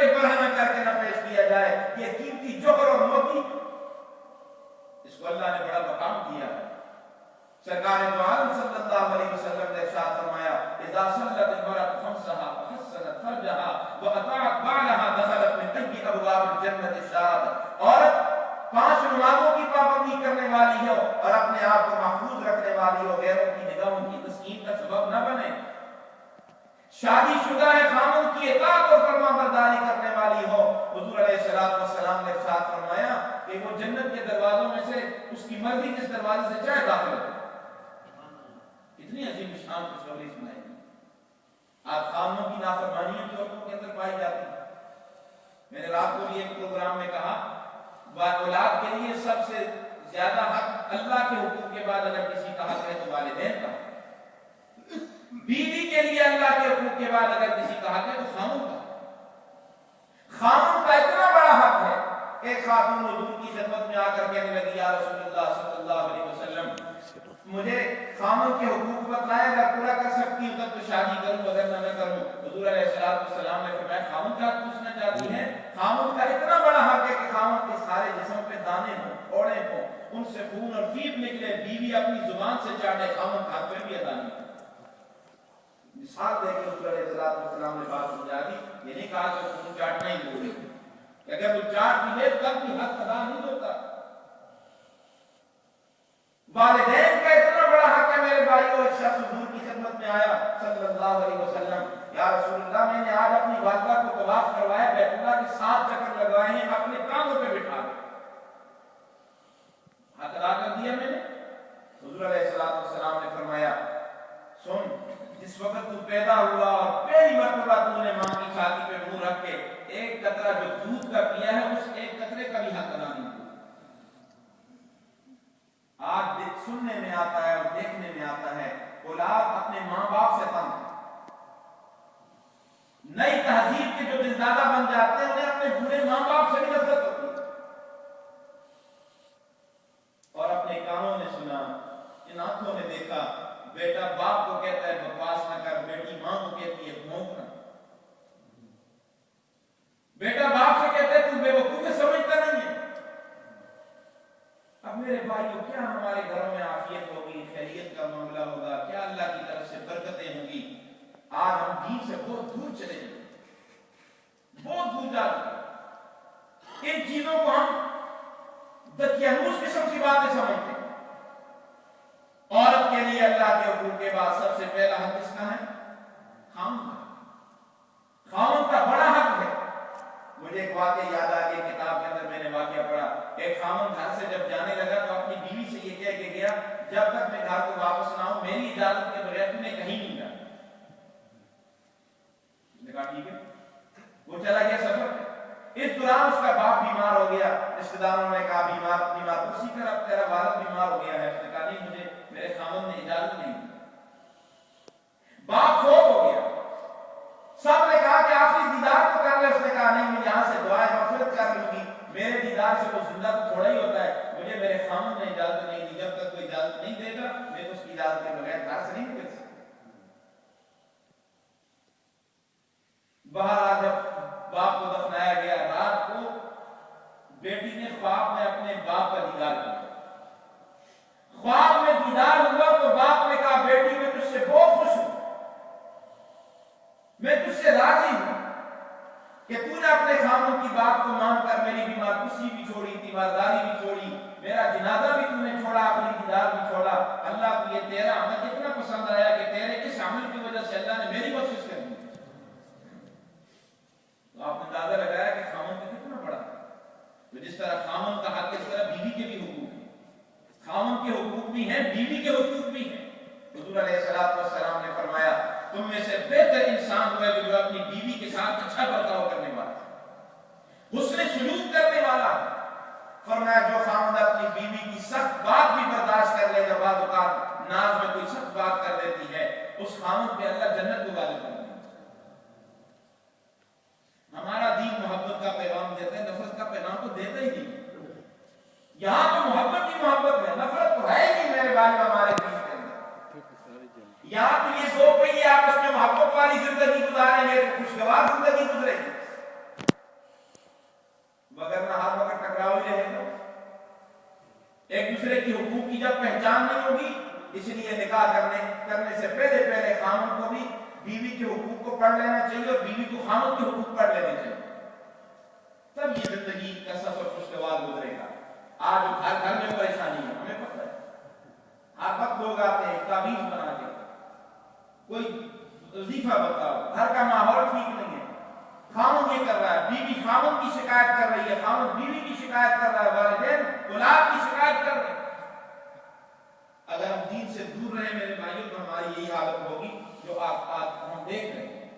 کے برہنہ کر کے نہ پیش کیا جائے. یہ قیمتی جوہر اور موتی اس کو اللہ نے بڑا مقام دیا ہے. سرکار دو عالم صلی اللہ علیہ وسلم نے ارشاد فرمایا اذا صلت المرأة خمسها وحسنت فرجها واطاعت بعلها دخلت من اي ابواب الجنة شاءت. عورت 5 نمازوں کی پابندی کرنے والی ہو اور اپنے آپ کو محفوظ رکھنے والی ہو, غیروں کی نگاہوں کی تسکین کا سبب نہ بنے. شادی شدہ ہے, خامن کی اطاعت اور فرما برداری کرنے والی ہو. حضور علیہ الصلوۃ والسلام نے ارشاد فرمایا کہ وہ جنت کے دروازوں میں سے اس کی مرضی جس دروازے سے چاہے داخل ہو. اتنی عظیم شان خوشخبری سنائی. آج خامنوں کی نافرمانیاں عورتوں کے اندر پائی جاتی ہیں. میں نے رات کو بھی ایک پروگرام میں کہا اولاد کے لیے سب سے زیادہ حق اللہ کے حقوق کے بعد اگر کسی کا حق ہے تو والدین کا. بیوی کے لیے اللہ کے حقوق کے بعد اگر کسی کا حق ہے تو خامن کا. خامن کا اتنا بڑا حق ہے. ایک خاتون حضور کی خدمت میں آ کر کہنے لگی یا رسول اللہ صلی اللہ علیہ وسلم مجھے خامن کے حقوق بتلائیں, اگر پورا کر سکتی ہوں تب تو شادی کروں, اگر نہ کروں. حضور علیہ السلام نے فرمایا خامن کا حق پوچھنا چاہتی ہیں؟ خامن کا اتنا بڑا حق ہے کہ خامن کے سارے جسم پہ دانے ہوں, اوڑے ہوں, ان سے خون اور فیب نکلے, بیوی اپنی زبان سے چاٹے, خامن کا حق پہ بھی ادا نہیں. مثال دے کے حضور علیہ السلام نے بات سمجھا دی. یہ نہیں کہا کہ خون چاٹنا ہی ضروری ہے, کہ اگر وہ چاٹ بھی لے تب بھی حق ادا نہیں ہوتا. والدین کا اتنا بڑا حق ہے میرے بھائیو. ایک شخص حضور کی خدمت میں آیا صلی اللہ علیہ وسلم, یا رسول اللہ میں نے آج اپنی والدہ کو طواف کروایا, بیت اللہ کے 7 چکر لگوائے ہیں, اپنے کانوں پہ بٹھا دے, حق ادا کر دیا میں نے؟ حضور علیہ السلام نے فرمایا سن, جس وقت تو پیدا ہوا اور پہلی مرتبہ تو نے ماں کی چھاتی پہ منہ رکھ کے ایک قطرہ جو دودھ کا پیا ہے اس ایک قطرے کا بھی حق ادا نہیں ہوا. آج سننے میں آتا ہے اور دیکھنے میں آتا ہے اولاد اپنے ماں باپ سے تنگ. نئی تہذیب کے جو دلدادہ بن جاتے ہیں انہیں اپنے بوڑھے ماں باپ سے بھی نفرت ہوتی ہے. اور اپنے کانوں نے سنا, ان آنکھوں نے دیکھا, بیٹا باپ کو کہتا ہے بکواس نہ کر, بیٹی ماں کو کہتی ہے بھونکنا. بیٹا باپ سے کہتا ہے تو بے وقوف سمجھتا نہیں ہے. اب میرے بھائیو کیا ہمارے گھروں میں عافیت ہوگی, خیریت کا معاملہ ہوگا, کیا اللہ کی طرف سے برکتیں ہوں گی؟ آج ہم دین سے بہت دور چلے گئے, بہت دور جا چکے. ان چیزوں کو ہم دقیانوس قسم کی باتیں سمجھتے ہیں. عورت کے لیے اللہ کے حقوق کے بعد سب سے پہلا حق کس کا ہے؟ خامن کا. خامن کا بڑا حق ہے. مجھے ایک واقعہ یاد آ گیا, کتاب کے اندر میں نے واقعہ پڑھا. ایک خامن گھر سے جب جانے لگا تو اپنی بیوی سے یہ کہہ کے گیا جب تک میں گھر کو واپس نہ آؤں میری اجازت کے بغیر تمہیں کہیں نہیں جانا. اس نے کہا ٹھیک ہے. وہ چلا گیا سفر پہ. اس دوران اس کا باپ بیمار ہو گیا. رشتہ داروں نے کہا بیمار اسی طرح تیرا والد بیمار ہو گیا ہے. اس نے کہا نہیں, مجھے میرے خامن نے اجازت نہیں دی. باپ فوت ہو گیا. سب نے کہا کہ آخری دیدار تو کر لے. اس نے کہا نہیں, میں یہاں سے دعائیں مغفرت کر لوں گی, میرے دیدار سے وہ زندہ تو تھوڑا ہی ہوتا ہے. مجھے میرے خامن نے اجازت نہیں دی, جب تک کوئی اجازت نہیں دے گا میں تو اس کی اجازت کے بغیر گھر سے نہیں نکل سکتا. بہرحال جب باپ کو دفنایا گیا, رات کو بیٹی نے خواب میں اپنے باپ کا دیدار کیا. خواب میں دیدار ہوا تو باپ نے کہا بیٹی میں تجھ سے بہت خوش ہوں, میں تجھ سے راضی ہوں کہ تو نے اپنے خامن کی بات کو مان کر میری بیمار کسی بھی چھوڑی, تیمارداری بھی چھوڑی, میرا جنازہ بھی تو نے چھوڑا, اپنی دیدار بھی چھوڑا. اللہ کو یہ تیرا عمل اتنا پسند آیا کہ تیرے اس عمل کی وجہ سے اللہ نے میری بخشش کر دی. تو آپ نے اندازہ لگایا کہ خامن کا کتنا بڑا ہے. تو جس طرح خامن کا حق ہے اس طرح بیوی کے بھی حقوق ہیں. خامن کے حقوق بھی ہیں, بیوی کے حقوق بھی ہیں. حضور علیہ السلام نے فرمایا تم میں سے بہتر انسان وہ ہے جو اپنی بیوی کے ساتھ اچھا برتاؤ کرنے والا, حسن سلوک کرنے والا. فرمایا جو خامد اپنی بیوی کی سخت بات بھی برداشت کر لے گا, بعض اوقات ناز میں کوئی سخت بات کر دیتی ہے, اس خامد پہ اللہ جنت کو غالب کر دے. ہمارا دین محبت کا پیغام دیتا ہے, نفرت کا پیغام تو دیتا ہی نہیں. یہاں تو محبت کی محبت ہے, نفرت تو ہے ہی نہیں میرے بھائی ہمارے دین کے اندر. یہاں تو یہ دو پہیے آپس میں محبت والی زندگی گزاریں گے تو خوشگوار زندگی گزرے گی. پہچان نہیں ہوگی. اس لیے نکاح کرنے سے پہلے خامن کو بھی بیوی کے حقوق کو پڑھ لینا چاہیے اور بیوی کو خامن کے حقوق پڑھ لینے چاہیے. تب یہ زندگی کا سفر خوشگوار گزرے گا. آج گھر میں پریشانی ہے، ہمیں پتہ ہے. ہر وقت لوگ آتے ہیں تعویذ بنا کے، کوئی وظیفہ بتاؤ، گھر کا ماحول ٹھیک نہیں ہے، خامن یہ کر رہا ہے، بیوی خامن کی شکایت کر رہی ہے، خامن بیوی کی شکایت کر رہا ہے، والدین اولاد کی شکایت کر رہے ہیں. اگر ہم دین سے دور رہے میرے بھائیوں تو ہماری یہی حالت ہوگی جو آج ہم دیکھ رہے ہیں.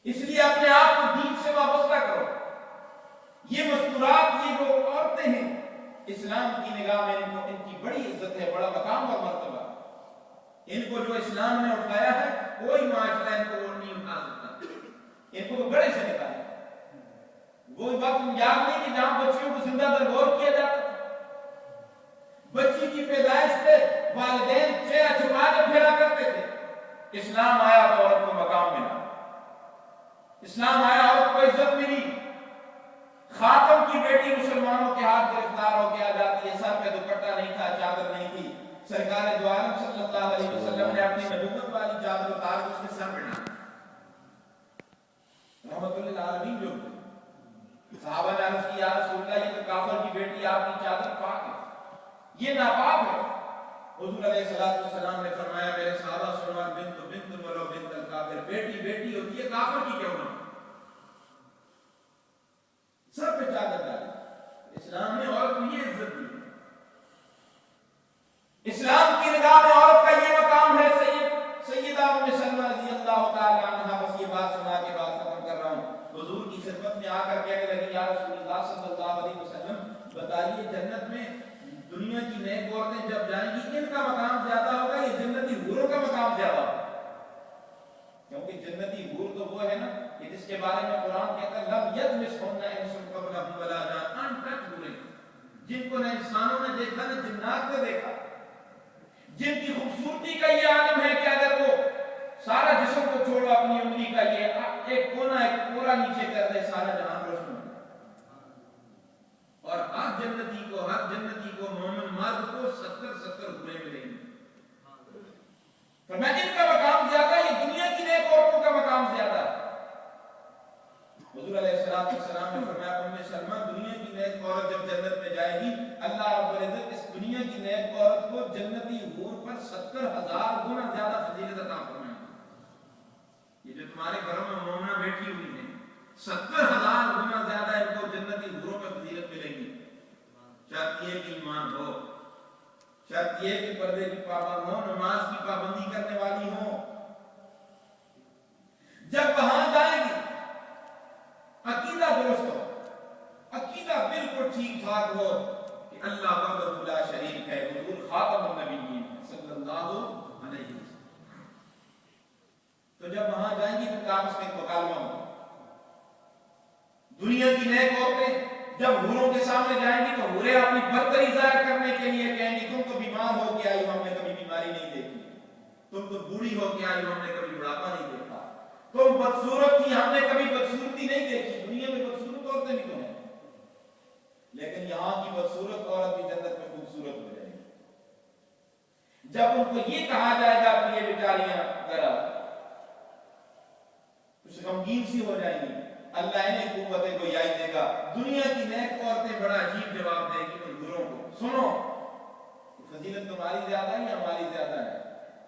اس لیے اپنے آپ کو دین سے وابستہ کرو. یہ مستورات، یہ جو عورتیں ہیں، اسلام کی نگاہ میں ان کی بڑی عزت ہے، بڑا مقام اور مرتبہ. ان کو جو اسلام نے اٹھایا ہے کوئی معاشرہ ان کو نہیں اٹھا سکتا. ان کو تو گڑے سے نکالا. وہ وقت یاد نہیں کہ جہاں بچیوں کو زندہ درگور کیا جاتا تھا. بچی کی پیدائش پہ والدین چہرہ چھپا کر پھیلا کرتے تھے. اسلام آیا تو عورت کو مقام ملا. اسلام آیا عورت کو عزت ملی. خاتم کی بیٹی مسلمانوں کے ہاتھ گرفتار ہو کے آ جاتی ہے. سر پہ دوپٹہ نہیں تھا، چادر نہیں تھی. سرکار دو عالم صلی اللہ علیہ وسلم نے اپنی نبوت والی چادر اتار کے اس کے سر پہ ڈالی. رحمت للعالمین. جو صحابہ نے عرض کی، یا رسول اللہ یہ تو کافر کی بیٹی، آپ کی چادر پاک ہے، یہ ناپاک ہے. حضور علیہ السلام نے فرمایا، میرے صحابہ سنو، بنت بنت ولو بنت الکافر، بیٹی بیٹی ہوتی ہے کافر کی کیوں نہ. سب پہ چادر ڈالی. اسلام نے عورت کو یہ عزت دی. اسلام کی نگاہ میں عورت کا یہ مقام ہے. سیدہ ام سلمہ رضی اللہ تعالی عنہا، بس یہ بات سنا کے بات ختم کر رہا ہوں. حضور کی خدمت میں آ کر کہنے لگی، یا رسول اللہ صلی اللہ علیہ وسلم بتائیے جنت میں دنیا کی نیک عورتیں جب جائیں گی ان کا مقام زیادہ ہوگا یا جنتی حوروں کا مقام زیادہ ہوگا؟ کیونکہ جنتی حور تو وہ ہے نا کہ جس کے بارے میں قرآن کہتا ہے لم یطمثہن انس قبلہم ولا جان، ان ٹچ حوریں، جن کو نہ انسانوں نے دیکھا نہ جنات نے دیکھا، جن کی خوبصورتی کا یہ عالم ہے کہ اگر وہ سارا جسم کو چھوڑو، اپنی انگلی کا یہ ایک کونا ایک پورا نیچے کر دے، سارا جہان روشن ہو جائے. اور ہر جنتی کو مومن مرد کو 70 حوریں ملیں گی. فرمایا ان کا مقام زیادہ ہے، یہ دنیا کی نیک عورتوں کا مقام زیادہ ہے. حضور علیہ السلام نے فرمایا، ام سلمہ دنیا کی نیک عورت جب جنت میں جائے گی، اللہ رب العزت اس دنیا کی نیک عورت کو جنتی حور پر 70,000 گنا زیادہ فضیلت عطا فرمائے گی. یہ جو تمہارے گھروں میں مومنہ بیٹھی ہوئی ہیں، 70,000 گنا زیادہ ان کو جنتی حوروں پر فضیلت ملے گی. شرط یہ کہ ایمان ہو، شرط یہ کہ پردے کی پابند ہو، نماز کی پابندی کرنے والی ہو. جب وہاں جائیں گی عقیدہ درست ہو، عقیدہ بالکل ٹھیک ٹھاک ہو کہ اللہ وحدہ لا شریک ہے، حضور خاتم النبیین صلی اللہ علیہ وسلم. تو جب وہاں جائیں گی تو کام اس میں مکالمہ ہوگا. دنیا کی نیک عورتیں جب حوروں کے سامنے جائیں گی تو حوریں اپنی برتری ظاہر کرنے کے لیے کہیں گی، تم تو بیمار ہو کے آئی ہو، ہم نے کبھی بیماری نہیں دیکھی. تم تو بوڑھی ہو کے آئی ہو، ہم نے کبھی بڑھاپا نہیں دیکھا. تم بدصورت تھی، ہم نے کبھی بدصورتی نہیں دیکھی. دنیا میں بدصورت عورتیں بھی تو ہیں، لیکن یہاں کی بدصورت عورت بھی جنت میں خوبصورت ہو جائے گی. جب ان کو یہ کہا جائے گا کہ یہ بیچاریاں ذرا کچھ غمگین سی ہو جائیں گی، اللہ انہیں قوت گویائی دے گا. دنیا کی نیک عورتیں بڑا عجیب جواب دے گی ان حوروں کو، سنو فضیلت تمہاری زیادہ ہے یا ہماری زیادہ ہے؟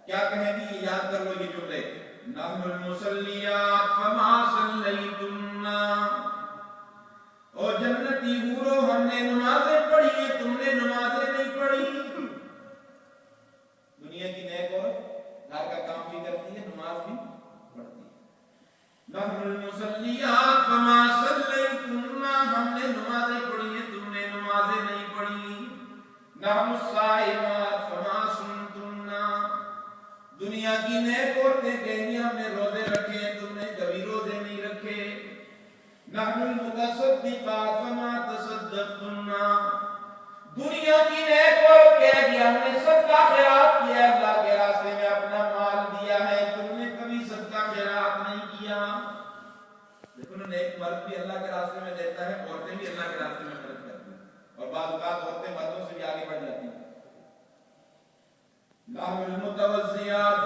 کیا کہیں گی؟ یہ یاد کر لو یہ جملے، نحن المصلیات فما صلیتن، او جنتی حورو ہم نے نمازیں پڑھی ہیں، تم نے نمازیں نہیں پڑھی. دنیا کی نیک عورت گھر کا کام بھی کرتی ہے، نماز بھی پڑھتی ہے. نحن المصلیات فما صلیتن، ہم نے نمازیں پڑھی ہیں، تم نے نمازیں نہیں پڑھی. نحن الصائمات فما صمتن، دنیا کی نیک عورتیں کہیں گی ہم نے روزے رکھے ہیں، تم نے کبھی روزے نہیں رکھے. نحن المتصدقات فما تصدقتن، دنیا کی نیک عورت کہے گی ہم نے صدقہ خیرات کیا ہے، اللہ کے راستے میں اپنا مال دیا ہے، تم نے کبھی صدقہ خیرات نہیں کیا. دیکھو نا، نیک مرد بھی اللہ کے راستے میں دیتا ہے، عورتیں بھی اللہ کے راستے میں خرچ کرتی ہیں، اور بعض اوقات عورتیں مردوں سے بھی آگے بڑھ جاتی ہیں. لام المتوزیات